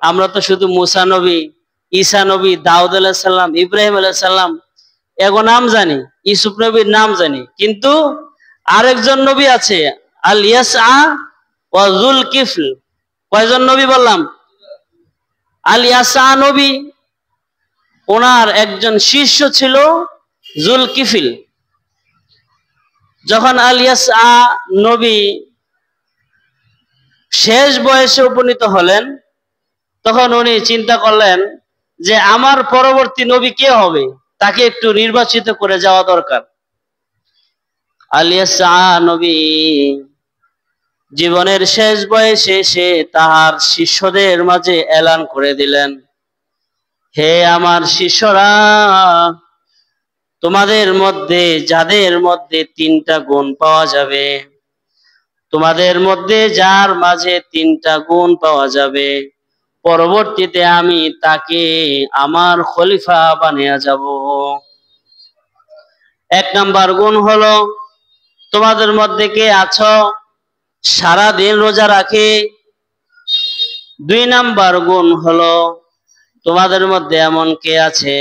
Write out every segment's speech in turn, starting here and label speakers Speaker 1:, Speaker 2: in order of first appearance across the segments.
Speaker 1: আমরা তো শুধু মুসা নবী, ঈসা নবী, দাউদ আলাইহিস সালাম, ইব্রাহিম আলাইহিস সালাম এগো নাম জানি, ইউসুফ নবীর নাম জানি, কিন্তু আরেকজন নবী আছে আল ইয়াসআ ওয়া যুলকিফল। কয়জন নবী বললাম? আল ইয়াসআ নবী, ওনার একজন শিষ্য ছিল যুলকিফল। যখন আল ইয়াসআ নবী শেষ বয়সে উপনীত হলেন, তখন উনি চিন্তা করলেন যে আমার পরবর্তী নবী কে হবে, তাকে একটু নির্বাচিত করে যাওয়া দরকার। আল ইয়াসআ নবী জীবনের শেষ বয়সে সে তাহার শিষ্যদের মাঝে এলান করে দিলেন, হে আমার শিষ্যরা, তোমাদের মধ্যে যাদের মধ্যে তিনটা গুণ পাওয়া যাবে, তোমাদের মধ্যে যার মাঝে তিনটা গুণ পাওয়া যাবে, পরবর্তীতে আমি তাকে আমার খলিফা বানিয়ে যাব। এক নাম্বার গুণ হলো, তোমাদের মধ্যে কে আছো সারা দিন রোজা রাখে। দুই নাম্বার গুণ হলো, তোমাদের মধ্যে এমন কে আছে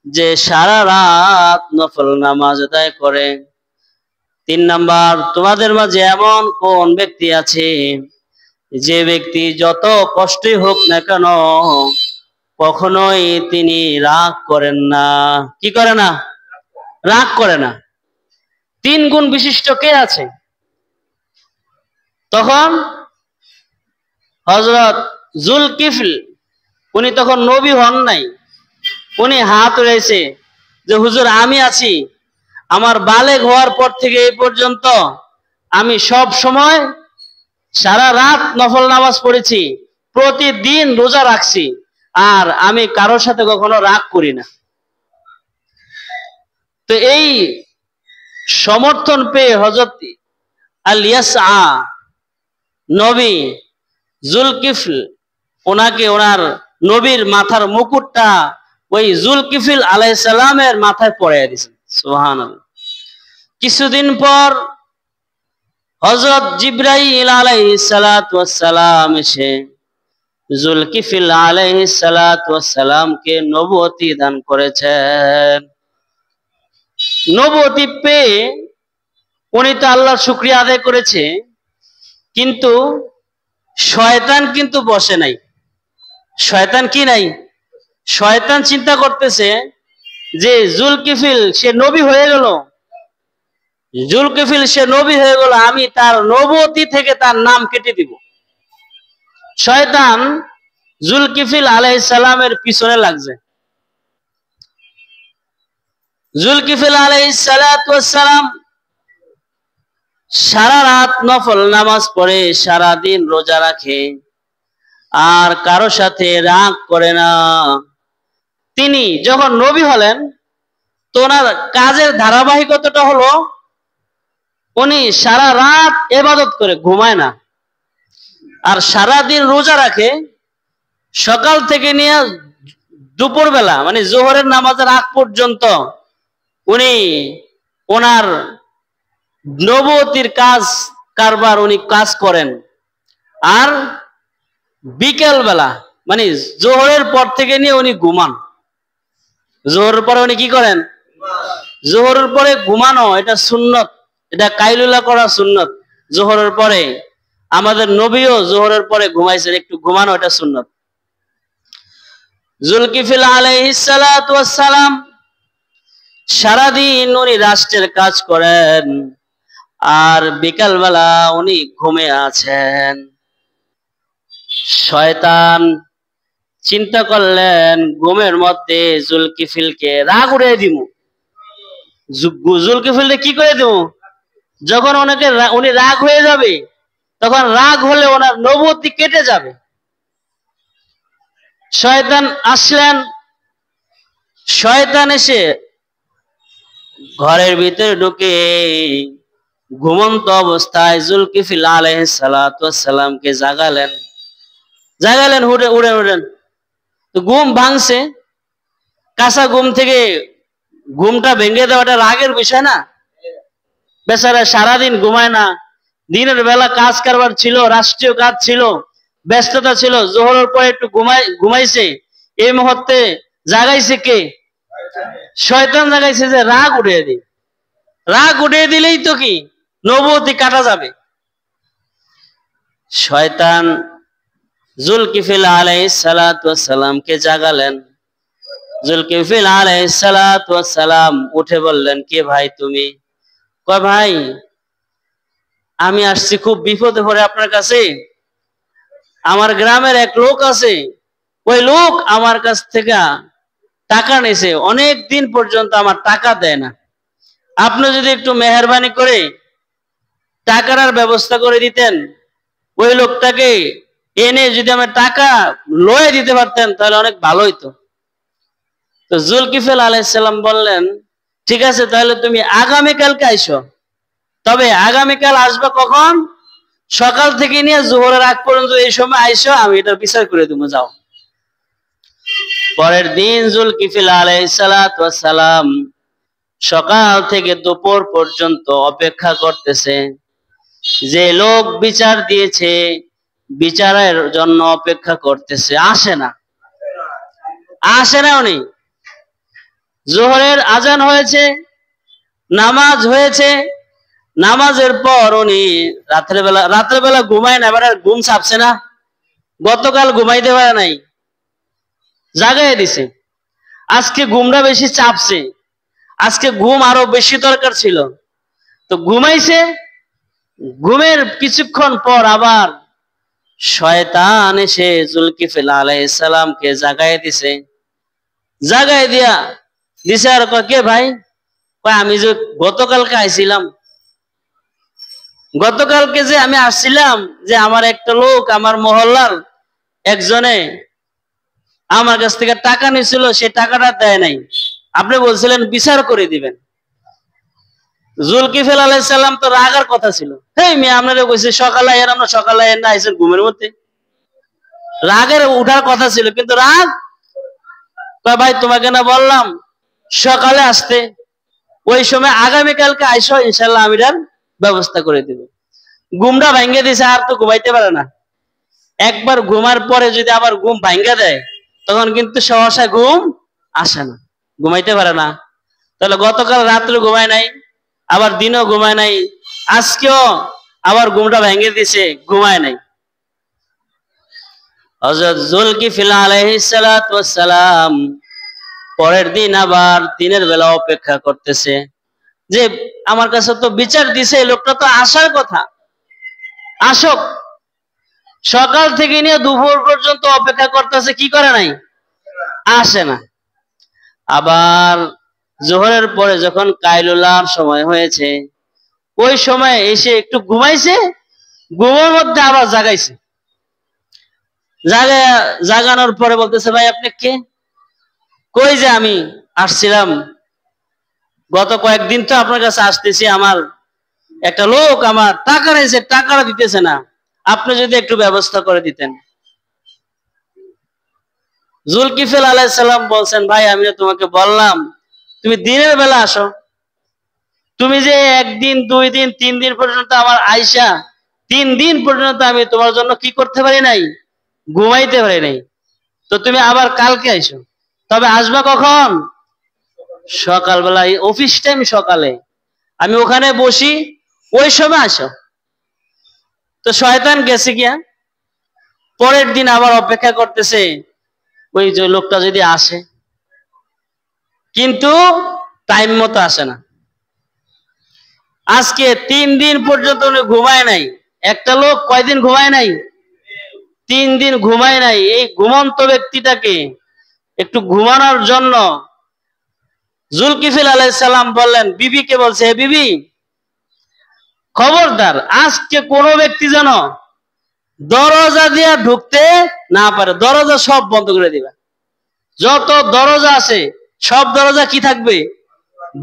Speaker 1: যে সারা রাত নফল নামাজ আদায় করে। তিন নাম্বার, তোমাদের মাঝে এমন কোন ব্যক্তি আছে যে ব্যক্তি যত কষ্টই হোক না কেন কখনোই তিনি রাগ করেন না। কি করে না? রাগ করে না। তিন গুণ বিশিষ্ট কে আছে? তখন হযরত যুলকিফল, উনি তখন নবী হন নাই, উনি হাত উড়াইছে যে হুজুর আমি আছি, আমার বালেগ হওয়ার পর থেকে এই পর্যন্ত আমি সব সময় সারা রাত নফল নামাজ পড়েছি, প্রতিদিন রোজা রাখছি, আর আমি কারোর সাথে কখনো রাগ করি না। তো এই সমর্থন পেয়ে হযরত আল ইয়াসআ নবী যুলকিফল, ওনাকে ওনার নবীর মাথার মুকুটটা ওই যুলকিফল আলাইহিস সালামের মাথায় পরাইয়া দিয়েছেন। সুবহানাল্লাহ। কিছুদিন পর হযরত জিবরাইল আলাইহিস সালাতু ওয়াস সালাম এসে যুলকিফল আলাইহিস সালাতু ওয়াস সালামকে নবুয়তি দান করেছেন। নবুয়তি পেয়ে উনি তো আল্লাহর শুকরিয়া আদায় করেছে, কিন্তু শয়তান কিন্তু বসে নাই। শয়তান কি নাই? শয়তান চিন্তা করতেছে যে যুলকিফল সে নবী হয়ে গেল, যুলকিফল সে নবী হয়ে গেল, আমি তার নবুয়তি থেকে তার নাম কেটে দিব। শয়তান যুলকিফল আলাইহিস সালামের পিছনে লাগছে। যুলকিফল আলাইহিস সালাতু ওয়াস সালাম সারা রাত নফল নামাজ পড়ে, সারা দিন রোজা রাখে, আর কারো সাথে রাগ করে না। তিনি যখন নবী হলেন, তো ওনার কাজের ধারাবাহিকতাটা হলো উনি সারা রাত ইবাদত করে, ঘুমায় না, আর সারা দিন রোজা রাখে। সকাল থেকে নিয়ে দুপুর বেলা মানে জোহরের নামাজের আগ পর্যন্ত উনি ওনার নবুয়তির কাজ কারবার উনি কাজ করেন। আর বিকেল বেলা মানে জোহরের পর থেকে নিয়ে উনি ঘুমান। জোহরের পরে উনি কি করেন? জোহরের পরে ঘুমানো, এটা সুন্নত, এটা কাইলুলা করা সুন্নত। জোহরের পরে আমাদের নবীও জোহরের পরে ঘুমাইছেন, একটু ঘুমানো এটা সুন্নত। যুলকিফল আলাইহিস সালাতু ওয়াস সালাম সারাদিন উনি রাষ্ট্রের কাজ করেন, আর বিকাল বেলা উনি ঘুমে আছেন। শয়তান চিন্তা করলেন ঘুমের মধ্যে যুলকিফলকে রাগ উড়িয়ে দিব। যুলকিফলকে কি করে দিব? যখন উনি রাগ হয়ে যাবে, তখন রাগ হলে ওনার নবুয়তি কেটে যাবে। শয়তান আসলেন, শয়তান এসে ঘরের ভিতরে ঢুকে ঘুমন্ত অবস্থায় যুলকিফল আলাইহিস সালাতু ওয়াস সালামকে জাগালেন। উড়েন। তো ঘুম ভাঙছে, কাঁচা ঘুম থেকে ঘুমটা ভেঙে দেওয়াটা রাগের বিষয় না? বেচারা সারাদিন ঘুমায় না, দিনের বেলা কাজ কারবার ছিল, রাষ্ট্রীয় কাজ ছিল, ব্যস্ততা ছিল, জোহরের পরে একটু ঘুমাইছে, এই মুহূর্তে জাগাইছে কে? শয়তান জাগাইছে যে রাগ উঠিয়ে দিই। রাগ উঠিয়ে দিলেই তো কি নবুয়তি কাটা যাবে। শয়তান জুলকিফিল আলাইহিস সালাতু ওয়াস সালামকে জাগালেন। জুলকিফিল আলাইহিস সালাতু ওয়াস সালাম উঠে বললেন, কে ভাই তুমি? কয় ভাই আমি আসছি খুব বিপদে পড়ে আপনার কাছে। আমার গ্রামের এক লোক আছে, ওই লোক আমার কাছ থেকে টাকা নিছে, অনেক দিন পর্যন্ত আমার টাকা দেয় না। আপনি যদি একটু মেহেরবানি করে টাকার ব্যবস্থা করে দিতেন, ওই লোকটাকে এনে যদি আমার টাকা লয়ে দিতে পারতেন তাহলে অনেক ভালো হইতো। তো জুলকিফিল আলাইহিস সালাম বললেন, ঠিক আছে তাহলে তুমি আগামীকালকে আইসো। তবে আগামীকাল আসবে কখন? সকাল থেকে নিয়ে জোহরের আগ পর্যন্ত এই সময় আইসো, আমি এটার বিচার করে দেবো, যাও। পরের দিন জুলকিফিল আলাইহিস সালাতু ওয়াস সালাম সকাল থেকে দুপুর পর্যন্ত অপেক্ষা করতেছে। যে লোক বিচার দিয়েছে বিচারের জন্য অপেক্ষা করতেছে, আসে না। উনি। জোহরের আজান হয়েছে, নামাজ হয়েছে, নামাজের পর উনি রাত্রেবেলা ঘুমায় না, এবার ঘুম চাপছে না। গতকাল ঘুমাইতে পারে নাই, জাগাই দিছে। আজকে ঘুমটা বেশি চাপছে, আজকে ঘুম আরো বেশি দরকার ছিল, তো ঘুমাইছে। ঘুমের কিছুক্ষণ পর আবার শয়তান এসে জুলকিফিল আলাইহিস সালামকে জাগাই দিছে। জাগাই দিছে আর কয়, কে ভাই? কয় আমি যে গতকালকে আইছিলাম, গতকালকে যে আমি আসছিলাম, যে আমার একটা লোক আমার মহল্লার একজনে আমার কাছ থেকে টাকা নিয়েছিল, সে টাকাটা দেয় নাই, আপনি বলছিলেন বিচার করে দিবেন। জুলকিফিল আলাইহিস সালাম তো রাগার কথা ছিল, হেই মেয়ে আপনারা কইছে সকালে আইয়েন, আমরা সকালে আইয়েন না, আইছেন ঘুমের মধ্যে। রাগের উঠার কথা ছিল, কিন্তু রাগ। ভাই তোমাকে না বললাম সকালে আসতে, ওই সময় আগামীকালকে আইসো, ইনশাল্লাহ আমি এটার ব্যবস্থা করে দিব। ঘুমটা ভাঙ্গে দিছে, আর তো ঘুমাইতে পারে না। একবার ঘুমার পরে যদি আবার ঘুম ভাঙ্গে দেয় তখন কিন্তু সহসা ঘুম আসে না, ঘুমাইতে পারে না। তাহলে গতকাল রাত্রে ঘুমায় নাই, আবার দিনও ঘুমায় নাই, আজকেও আবার ঘুমটা ভেঙে দিছে, ঘুমায় নাই। হযরত জুলকিফিল আলাইহিস সালাতু ওয়াস সালাম পরের দিন আবার দিনের বেলা অপেক্ষা করতেছে, যে আমার কাছে তো বিচার দিছে, লোকটা তো আসার কথা, আসুক। সকাল থেকে নিয়ে দুপুর পর্যন্ত অপেক্ষা করতেছে, কি করে নাই? আসে না। আবার জোহরের পরে যখন কাইলুলার সময় হয়েছে, ওই সময় এসে একটু ঘুমাইছে, ঘুমের মধ্যে আবার জাগাইছে। জাগানোর পরে বলতেছে, ভাই আপনি কে? কই যে আমি আসছিলাম, গত কয়েকদিন তো আপনার কাছে আসতেছি, আমার একটা লোক আমার টাকা নিয়েছে, টাকাটা দিতেছে না, আপনি যদি একটু ব্যবস্থা করে দিতেন। জুলকিফিল আলাইহিস সালাম বলছেন, ভাই আমি তোমাকে বললাম তুমি দিনের বেলা আসো, তুমি যে একদিন দুই দিন তিন দিন পর্যন্ত আমার আইসা, 3 দিন পর্যন্ত আমি তোমার জন্য কি করতে পারি নাই? ঘুমাইতে পারি নাই। তো তুমি আবার কালকে আইসো, তবে আসবা কখন? সকালবেলা, অফিস টাইম সকালে, আমি ওখানে বসি, ওই সময় আসো। তো শয়তান গেছে গিয়া, পরের দিন আবার অপেক্ষা করতেছে ওই যে লোকটা যদি আসে, কিন্তু টাইম মতো আসে না। আজকে 3 দিন পর্যন্ত উনি ঘুমায় নাই। একটা লোক কয়দিন ঘুমায় নাই? 3 দিন ঘুমায় নাই। এই ঘুমন্ত ব্যক্তিটাকে একটু ঘুমানোর জন্য জুলকিফিল আলাইহিস সালাম বললেন, বিবিকে বলছে, হে বিবি, খবরদার আজকে কোন ব্যক্তি যেন দরজা দিয়ে ঢুকতে না পারে, দরজা সব বন্ধ করে দিবা। যত দরজা আছে সব দরজা কি থাকবে?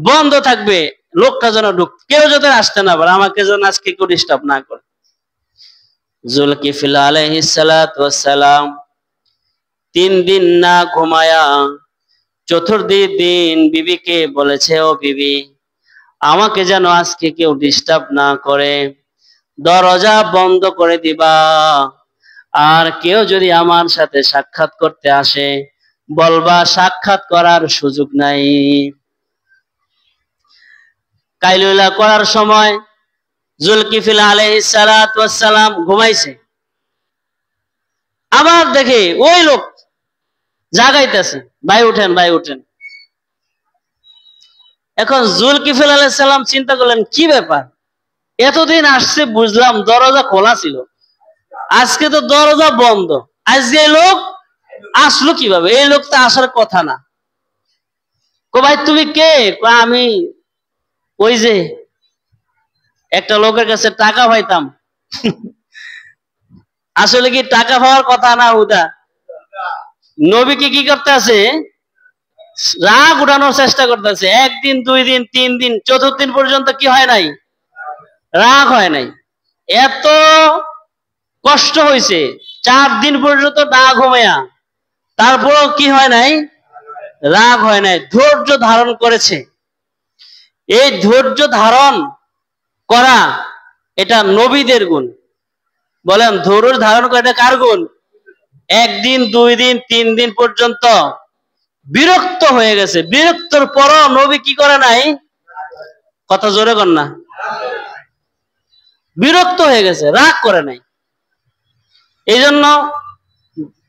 Speaker 1: বন্ধ থাকবে। লোকটা যেন কেউ যেন আসতে না পারে, আমাকে যেন আজকে কেউ ডিস্টার্ব না করে। জুলকিফিল আলাইহিস সালাতু ওয়াস সালাম 3 দিন না ঘুমায়া চতুর্থ দিন বিবিকে বলেছে, ও বিবি, আমাকে যেন আজকে কেউ ডিস্টার্ব না করে, দরজা বন্ধ করে দিবা, আর কেউ যদি আমার সাথে সাক্ষাৎ করতে আসে বলবা সাক্ষাৎ করার সুযোগ নাই। কাইলুলা করার সময় জুলকিফিল আলাইহিস সালাতু ওয়াস সালাম ঘুমাইছে। আবার দেখে ওই লোক জাগাইতেছে, ভাই উঠেন ভাই উঠেন। এখন জুলকিফিল আলাইহিস সালাম চিন্তা করলেন কি ব্যাপার, এতদিন আসছে বুঝলাম দরজা খোলা ছিল, আজকে তো দরজা বন্ধ, আজকে এই লোক আসলো কিভাবে? এই লোক তো আসার কথা না। কো ভাই তুমি কে? আমি ওই যে একটা লোকের কাছে টাকা পাইতাম। আসলে কি টাকা পাওয়ার কথা না, হুদা নবীকে কি করতে আছে, রাগ উঠানোর চেষ্টা করতেছে। একদিন, দুই দিন, তিন দিন, চতুর্থ দিন পর্যন্ত কি হয় নাই, রাগ হয় নাই। এত কষ্ট হয়েছে, 4 দিন পর্যন্ত না ঘুমায়া, তারপরও কি হয় নাই, রাগ হয় নাই, ধৈর্য ধারণ করেছে। এই ধৈর্য ধারণ করা এটা নবীদের গুণ। বলেন ধৈর্য ধারণ করা এটা কার গুণ? একদিন, দুই দিন, তিন দিন পর্যন্ত বিরক্ত হয়ে গেছে, বিরক্তর পরও নবী কি করে নাই, কথা জোরে কর না, বিরক্ত হয়ে গেছে, রাগ করে নাই। এই জন্য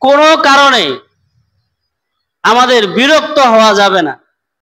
Speaker 1: কোনো কারণে আমাদের বিরক্ত হওয়া যাবে না।